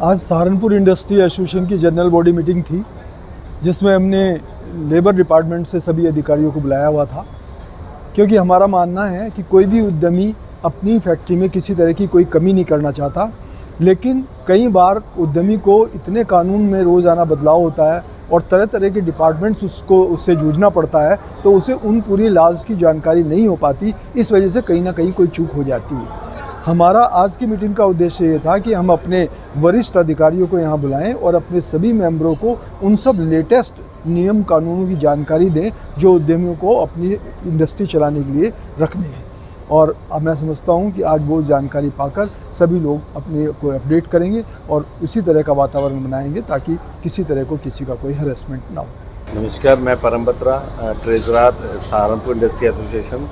आज Saharanpur industry association की general body meeting थी, जिसमें हमने लेबर डिपार्टमेंट से सभी अधिकारियों को बुलाया हुआ था, क्योंकि हमारा मानना है कि कोई भी उद्यमी अपनी फैक्ट्री में किसी तरह की कोई कमी नहीं करना चाहता, लेकिन कई बार उद्यमी को इतने कानून में रोज़ाना बदलाव होता है और तरह तरह के डिपार्टमेंट्स उससे जूझना पड़ता है, तो उसे उन पूरी लॉज़ की जानकारी नहीं हो पाती। इस वजह से कहीं ना कहीं कोई चूक हो जाती है। हमारा आज की मीटिंग का उद्देश्य ये था कि हम अपने वरिष्ठ अधिकारियों को यहाँ बुलाएं और अपने सभी मेंबरों को उन सब लेटेस्ट नियम कानूनों की जानकारी दें जो उद्यमियों को अपनी इंडस्ट्री चलाने के लिए रखने हैं। और अब मैं समझता हूँ कि आज वो जानकारी पाकर सभी लोग अपने को अपडेट करेंगे और उसी तरह का वातावरण बनाएंगे ताकि किसी तरह को किसी का कोई हैरेसमेंट ना हो। नमस्कार, मैं परम Batra, treasurer Saharanpur industry association.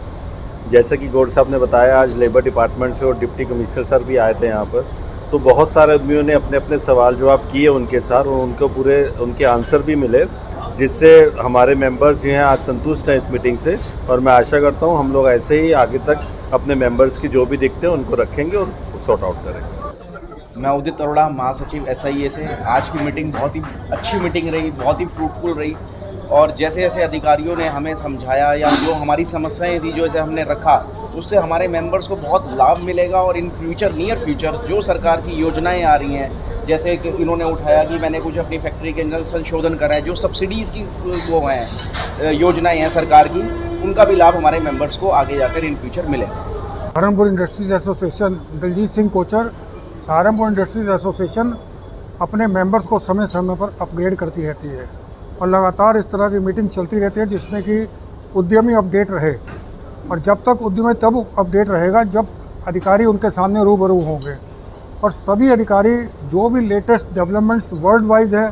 जैसा कि गौड़ साहब ने बताया, आज लेबर डिपार्टमेंट से और डिप्टी कमिश्नर सर भी आए थे यहाँ पर, तो बहुत सारे उद्यमियों ने अपने अपने सवाल जवाब किए उनके साथ और उनके आंसर भी मिले, जिससे हमारे मेंबर्स जो हैं आज संतुष्ट हैं इस मीटिंग से। और मैं आशा करता हूँ हम लोग ऐसे ही आगे तक अपने मेंबर्स की जो भी दिक्कतें हैं उनको रखेंगे और सॉर्ट आउट करेंगे। मैं उदित अरोड़ा, महासचिव SIA से। आज की मीटिंग बहुत ही अच्छी मीटिंग रही, बहुत ही फ्रूटफुल रही और जैसे जैसे अधिकारियों ने हमें समझाया या जो हमारी समस्याएं थी जो जैसे हमने रखा, उससे हमारे मेंबर्स को बहुत लाभ मिलेगा। और इन फ्यूचर, नियर फ्यूचर जो सरकार की योजनाएं आ रही हैं, जैसे कि इन्होंने उठाया कि मैंने कुछ अपनी फैक्ट्री के अंदर संशोधन करा है, जो सब्सिडीज़ की वो हैं योजनाएं हैं सरकार की, उनका भी लाभ हमारे मेंबर्स को आगे जाकर इन फ्यूचर मिलेगा। Saharanpur industries association, Daljeet Singh Kochar. Saharanpur industries association अपने मेंबर्स को समय समय पर अपग्रेड करती रहती है और लगातार इस तरह की मीटिंग चलती रहती है जिसमें कि उद्यमी अपडेट रहे। और जब तक उद्यमी तब अपडेट रहेगा जब अधिकारी उनके सामने रूबरू होंगे। और सभी अधिकारी जो भी लेटेस्ट डेवलपमेंट्स वर्ल्ड वाइज है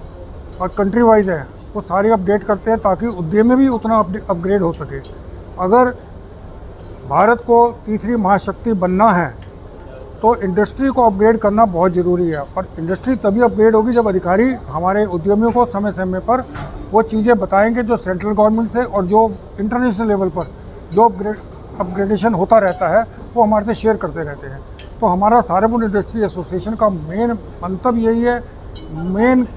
और कंट्री वाइज है वो सारी अपडेट करते हैं ताकि उद्यमी भी उतना अपग्रेड हो सके। अगर भारत को तीसरी महाशक्ति बनना है तो इंडस्ट्री को अपग्रेड करना बहुत ज़रूरी है। और इंडस्ट्री तभी अपग्रेड होगी जब अधिकारी हमारे उद्यमियों को समय समय पर वो चीज़ें बताएंगे जो सेंट्रल गवर्नमेंट से और जो इंटरनेशनल लेवल पर जो अपग्रेडेशन होता रहता है वो हमारे से शेयर करते रहते हैं। तो हमारा सहारनपुर इंडस्ट्री एसोसिएशन का मेन मंतव्य यही है, मेन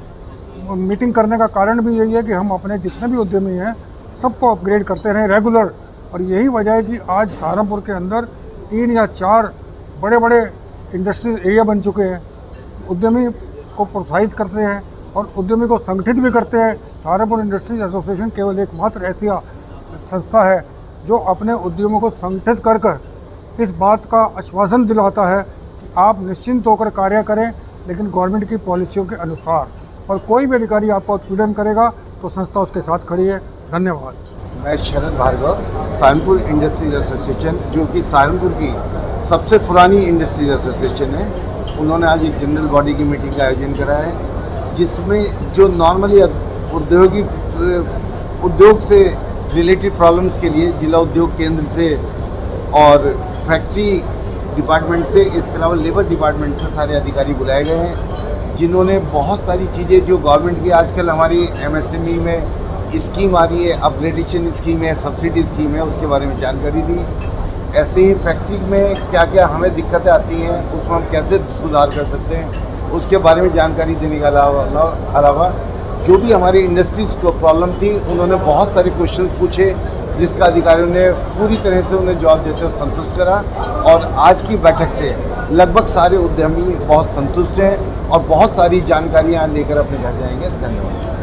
मीटिंग करने का कारण भी यही है कि हम अपने जितने भी उद्यमी हैं सबको अपग्रेड करते रहें रेगुलर। और यही वजह है कि आज सहारनपुर के अंदर 3 या 4 बड़े बड़े इंडस्ट्रियल एरिया बन चुके हैं। उद्यमी को प्रोत्साहित करते हैं और उद्यमी को संगठित भी करते हैं। सहारनपुर इंडस्ट्रीज एसोसिएशन केवल एकमात्र ऐसी संस्था है जो अपने उद्यमों को संगठित कर इस बात का आश्वासन दिलाता है कि आप निश्चिंत होकर कार्य करें, लेकिन गवर्नमेंट की पॉलिसियों के अनुसार। और कोई भी अधिकारी आपका उत्पीड़न करेगा तो संस्था उसके साथ खड़ी है। धन्यवाद। मैं शरद भार्गव, सहारनपुर इंडस्ट्रीज एसोसिएशन, जो कि सहारनपुर की सबसे पुरानी इंडस्ट्रीज एसोसिएशन है, उन्होंने आज एक जनरल बॉडी की मीटिंग का आयोजन करा है, जिसमें जो नॉर्मली उद्योग से रिलेटेड प्रॉब्लम्स के लिए जिला उद्योग केंद्र से और फैक्ट्री डिपार्टमेंट से, इसके अलावा लेबर डिपार्टमेंट से सारे अधिकारी बुलाए गए हैं, जिन्होंने बहुत सारी चीज़ें जो गवर्नमेंट की आजकल हमारी MSME में स्कीम आ रही है, अपग्रेडेशन स्कीम है, सब्सिडी स्कीम है, उसके बारे में जानकारी दी। ऐसे ही फैक्ट्री में क्या क्या हमें दिक्कतें आती हैं, उसमें हम कैसे सुधार कर सकते हैं, उसके बारे में जानकारी देने के अलावा जो भी हमारी इंडस्ट्रीज़ को प्रॉब्लम थी, उन्होंने बहुत सारे क्वेश्चन पूछे, जिसका अधिकारियों ने पूरी तरह से उन्हें जवाब देते हुए संतुष्ट करा। और आज की बैठक से लगभग सारे उद्यमी बहुत संतुष्ट हैं और बहुत सारी जानकारियाँ लेकर अपने घर जाएंगे। धन्यवाद।